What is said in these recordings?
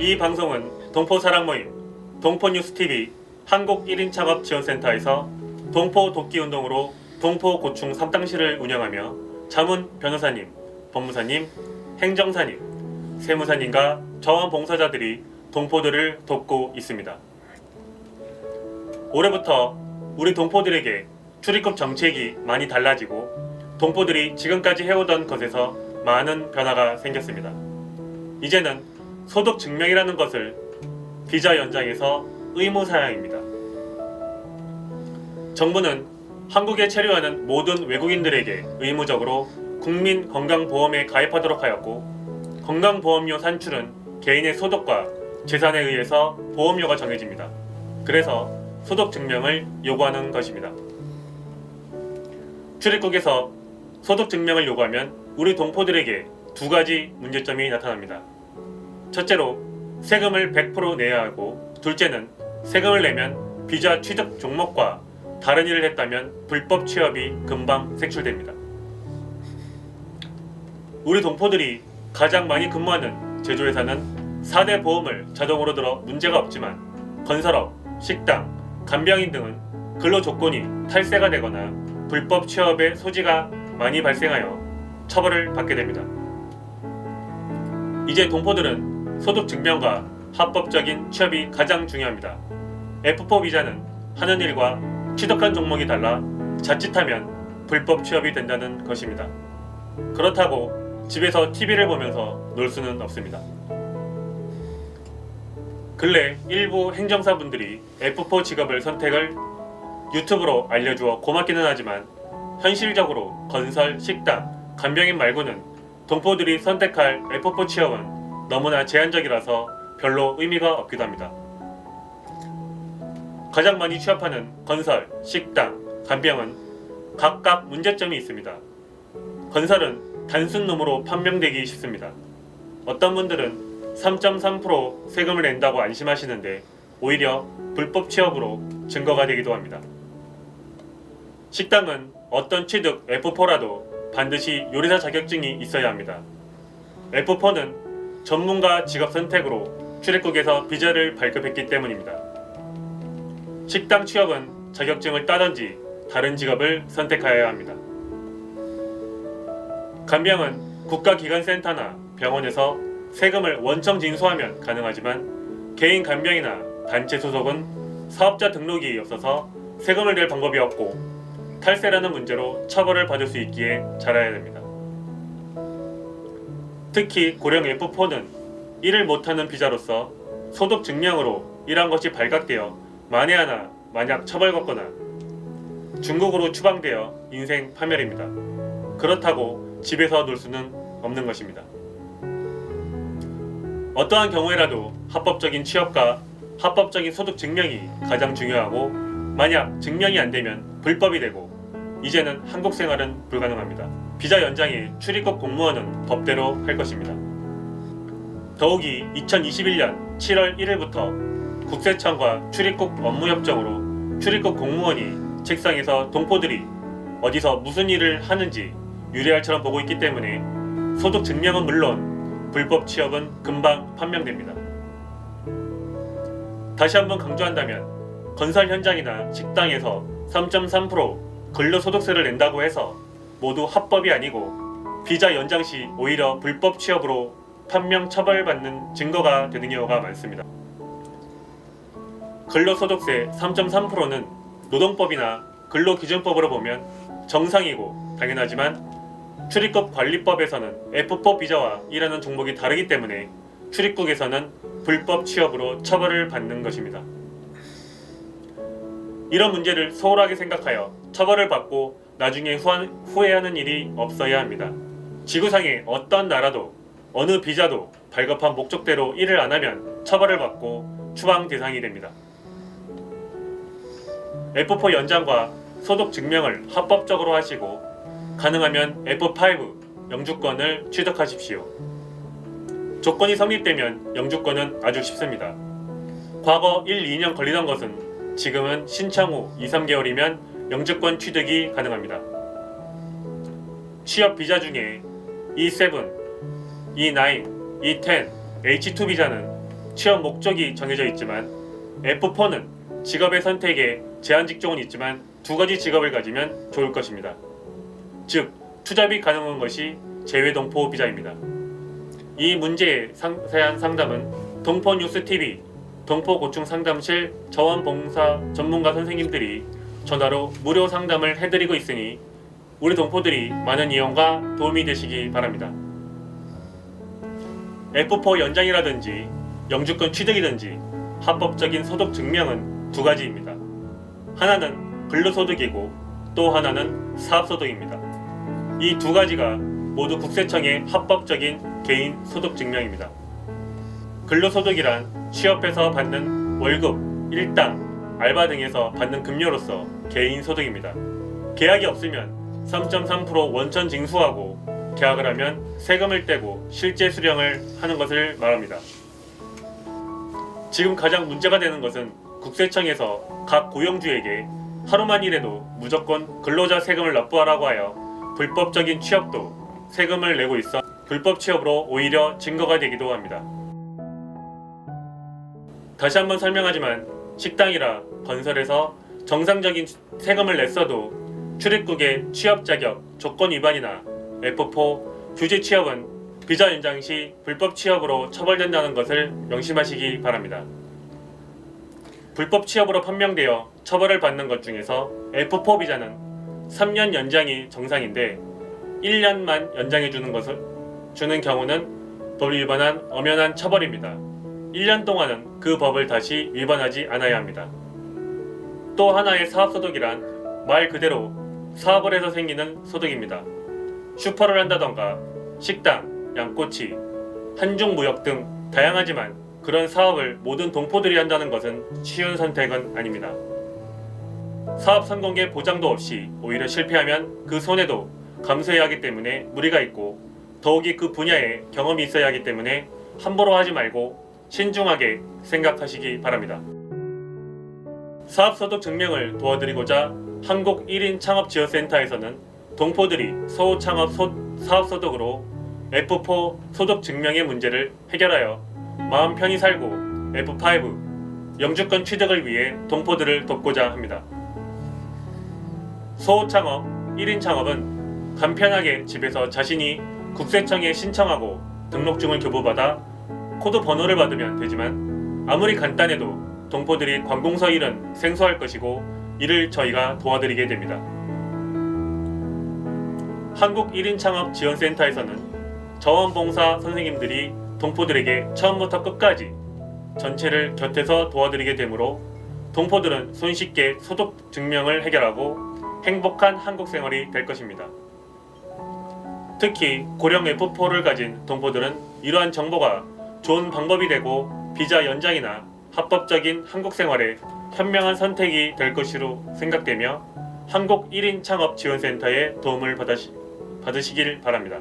이 방송은 동포사랑모임, 동포뉴스TV, 한국 1인 창업지원센터에서 동포 돕기운동으로 동포고충 3당시를 운영하며 자문 변호사님, 법무사님, 행정사님, 세무사님과 자원봉사자들이 동포들을 돕고 있습니다. 올해부터 우리 동포들에게 출입국 정책이 많이 달라지고 동포들이 지금까지 해오던 것에서 많은 변화가 생겼습니다. 이제는 소득 증명이라는 것을 비자 연장에서 의무사항입니다. 정부는 한국에 체류하는 모든 외국인들에게 의무적으로 국민건강보험에 가입하도록 하였고, 건강보험료 산출은 개인의 소득과 재산에 의해서 보험료가 정해집니다. 그래서 소득 증명을 요구하는 것입니다. 출입국에서 소득 증명을 요구하면 우리 동포들에게 두 가지 문제점이 나타납니다. 첫째로 세금을 100% 내야 하고, 둘째는 세금을 내면 비자 취득 종목과 다른 일을 했다면 불법 취업이 금방 색출됩니다. 우리 동포들이 가장 많이 근무하는 제조회사는 4대 보험을 자동으로 들어 문제가 없지만 건설업, 식당, 간병인 등은 근로 조건이 탈세가 되거나 불법 취업의 소지가 많이 발생하여 처벌을 받게 됩니다. 이제 동포들은 소득 증명과 합법적인 취업이 가장 중요합니다. F4 비자는 하는 일과 취득한 종목이 달라 자칫하면 불법 취업이 된다는 것입니다. 그렇다고 집에서 TV를 보면서 놀 수는 없습니다. 근래 일부 행정사분들이 F4 직업을 선택을 유튜브로 알려주어 고맙기는 하지만 현실적으로 건설, 식당, 간병인 말고는 동포들이 선택할 F4 취업은 너무나 제한적이라서 별로 의미가 없기도 합니다. 가장 많이 취업하는 건설, 식당, 간병은 각각 문제점이 있습니다. 건설은 단순 놈으로 판명되기 쉽습니다. 어떤 분들은 3.3% 세금을 낸다고 안심하시는데 오히려 불법 취업으로 증거가 되기도 합니다. 식당은 어떤 취득 F4라도 반드시 요리사 자격증이 있어야 합니다. F4는 전문가 직업 선택으로 출입국에서 비자를 발급했기 때문입니다. 식당 취업은 자격증을 따든지 다른 직업을 선택하여야 합니다. 간병은 국가기관센터나 병원에서 세금을 원청 징수하면 가능하지만 개인 간병이나 단체 소속은 사업자 등록이 없어서 세금을 낼 방법이 없고 탈세라는 문제로 처벌을 받을 수 있기에 잘 알아야 됩니다. 특히 고령 F4는 일을 못하는 비자로서 소득 증명으로 일한 것이 발각되어 만에 하나 만약 처벌받거나 중국으로 추방되어 인생 파멸입니다. 그렇다고 집에서 놀 수는 없는 것입니다. 어떠한 경우에라도 합법적인 취업과 합법적인 소득 증명이 가장 중요하고, 만약 증명이 안 되면 불법이 되고 이제는 한국 생활은 불가능합니다. 비자 연장에 출입국 공무원은 법대로 할 것입니다. 더욱이 2021년 7월 1일부터 국세청과 출입국 업무협정으로 출입국 공무원이 책상에서 동포들이 어디서 무슨 일을 하는지 유리알처럼 보고 있기 때문에 소득 증명은 물론 불법 취업은 금방 판명됩니다. 다시 한번 강조한다면 건설 현장이나 식당에서 3.3% 근로소득세를 낸다고 해서 모두 합법이 아니고 비자 연장 시 오히려 불법 취업으로 판명 처벌받는 증거가 되는 경우가 많습니다. 근로소득세 3.3%는 노동법이나 근로기준법으로 보면 정상이고 당연하지만 출입국 관리법에서는 F4 비자와 일하는 종목이 다르기 때문에 출입국에서는 불법 취업으로 처벌을 받는 것입니다. 이런 문제를 소홀하게 생각하여 처벌을 받고 나중에 후회하는 일이 없어야 합니다. 지구상의 어떤 나라도 어느 비자도 발급한 목적대로 일을 안 하면 처벌을 받고 추방 대상이 됩니다. F4 연장과 소득 증명을 합법적으로 하시고 가능하면 F5 영주권을 취득하십시오. 조건이 성립되면 영주권은 아주 쉽습니다. 과거 1, 2년 걸리던 것은 지금은 신청 후 2, 3개월이면 영주권 취득이 가능합니다. 취업 비자 중에 E7, E9, E10, H2 비자는 취업 목적이 정해져 있지만 F4는 직업의 선택에 제한 직종은 있지만 두 가지 직업을 가지면 좋을 것입니다. 즉, 투잡이 가능한 것이 재외동포 비자입니다. 이 문제의 상세한 상담은 동포뉴스TV, 동포고충상담실 자원봉사 전문가 선생님들이 전화로 무료 상담을 해드리고 있으니 우리 동포들이 많은 이용과 도움이 되시기 바랍니다. F4 연장이라든지 영주권 취득이든지 합법적인 소득 증명은 두 가지입니다. 하나는 근로소득이고 또 하나는 사업소득입니다. 이 두 가지가 모두 국세청의 합법적인 개인 소득 증명입니다. 근로소득이란 취업해서 받는 월급, 일당, 알바 등에서 받는 급료로서 개인 소득입니다. 계약이 없으면 3.3% 원천 징수하고 계약을 하면 세금을 떼고 실제 수령을 하는 것을 말합니다. 지금 가장 문제가 되는 것은 국세청에서 각 고용주에게 하루만 일해도 무조건 근로자 세금을 납부하라고 하여 불법적인 취업도 세금을 내고 있어 불법 취업으로 오히려 증거가 되기도 합니다. 다시 한번 설명하지만 식당이라 건설에서 정상적인 세금을 냈어도 출입국의 취업 자격 조건 위반이나 F4 규제 취업은 비자 연장 시 불법 취업으로 처벌된다는 것을 명심하시기 바랍니다. 불법 취업으로 판명되어 처벌을 받는 것 중에서 F4 비자는 3년 연장이 정상인데 1년만 연장해 주는 경우는 법을 위반한 엄연한 처벌입니다. 1년 동안은 그 법을 다시 위반하지 않아야 합니다. 또 하나의 사업소득이란 말 그대로 사업을 해서 생기는 소득입니다. 슈퍼를 한다던가 식당, 양꼬치, 한중무역 등 다양하지만 그런 사업을 모든 동포들이 한다는 것은 쉬운 선택은 아닙니다. 사업 성공의 보장도 없이 오히려 실패하면 그 손해도 감수해야 하기 때문에 무리가 있고 더욱이 그 분야에 경험이 있어야 하기 때문에 함부로 하지 말고 신중하게 생각하시기 바랍니다. 사업소득 증명을 도와드리고자 한국 1인 창업지원센터에서는 동포들이 소창업 사업소득으로 F4 소득 증명의 문제를 해결하여 마음 편히 살고 F5 영주권 취득을 위해 동포들을 돕고자 합니다. 소창업 1인 창업은 간편하게 집에서 자신이 국세청에 신청하고 등록증을 교부받아 코드 번호를 받으면 되지만 아무리 간단해도 동포들이 관공서 일은 생소할 것이고 이를 저희가 도와드리게 됩니다. 한국 1인 창업 지원센터에서는 자원봉사 선생님들이 동포들에게 처음부터 끝까지 전체를 곁에서 도와드리게 되므로 동포들은 손쉽게 소득 증명을 해결하고 행복한 한국 생활이 될 것입니다. 특히 고령 F4를 가진 동포들은 이러한 정보가 좋은 방법이 되고 비자 연장이나 합법적인 한국 생활에 현명한 선택이 될 것으로 생각되며 한국 1인 창업 지원센터의 도움을 받으시길 바랍니다.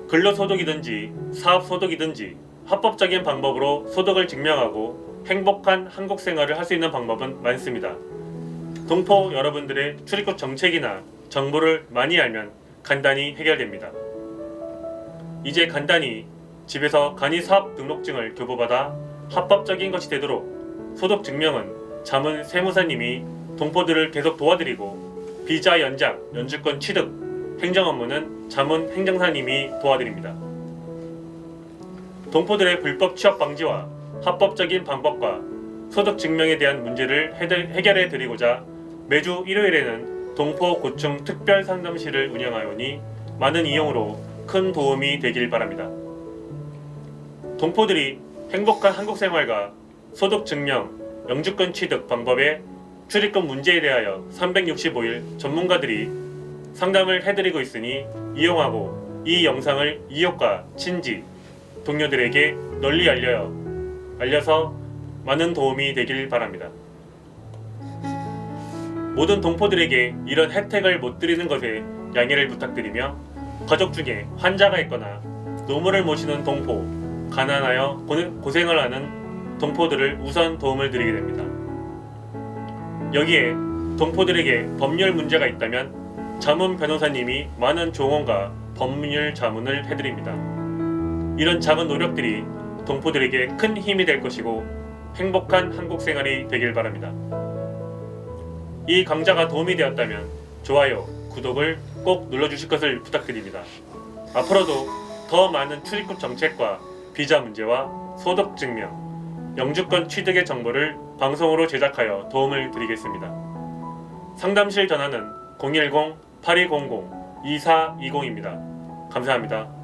근로소득이든지 사업소득이든지 합법적인 방법으로 소득을 증명하고 행복한 한국 생활을 할 수 있는 방법은 많습니다. 동포 여러분들의 출입국 정책이나 정보를 많이 알면 간단히 해결됩니다. 이제 간단히 집에서 간이 사업 등록증을 교부받아 합법적인 것이 되도록 소득 증명은 자문 세무사님이 동포들을 계속 도와드리고 비자 연장, 연주권 취득, 행정 업무는 자문 행정사님이 도와드립니다. 동포들의 불법 취업 방지와 합법적인 방법과 소득 증명에 대한 문제를 해결해 드리고자 매주 일요일에는 동포고충 특별상담실을 운영하오니 많은 이용으로 큰 도움이 되길 바랍니다. 동포들이 행복한 한국 생활과 소득 증명, 영주권 취득 방법의 출입국 문제에 대하여 365일 전문가들이 상담을 해드리고 있으니 이용하고 이 영상을 이웃과 친지, 동료들에게 널리 알려서 많은 도움이 되길 바랍니다. 모든 동포들에게 이런 혜택을 못 드리는 것에 양해를 부탁드리며 가족 중에 환자가 있거나 노모를 모시는 동포, 가난하여 고생을 하는 동포들을 우선 도움을 드리게 됩니다. 여기에 동포들에게 법률 문제가 있다면 자문 변호사님이 많은 조언과 법률 자문을 해드립니다. 이런 작은 노력들이 동포들에게 큰 힘이 될 것이고 행복한 한국 생활이 되길 바랍니다. 이 강좌가 도움이 되었다면 좋아요, 구독을 꼭 눌러주실 것을 부탁드립니다. 앞으로도 더 많은 출입국 정책과 비자 문제와 소득 증명, 영주권 취득의 정보를 방송으로 제작하여 도움을 드리겠습니다. 상담실 전화는 010-8200-2420입니다. 감사합니다.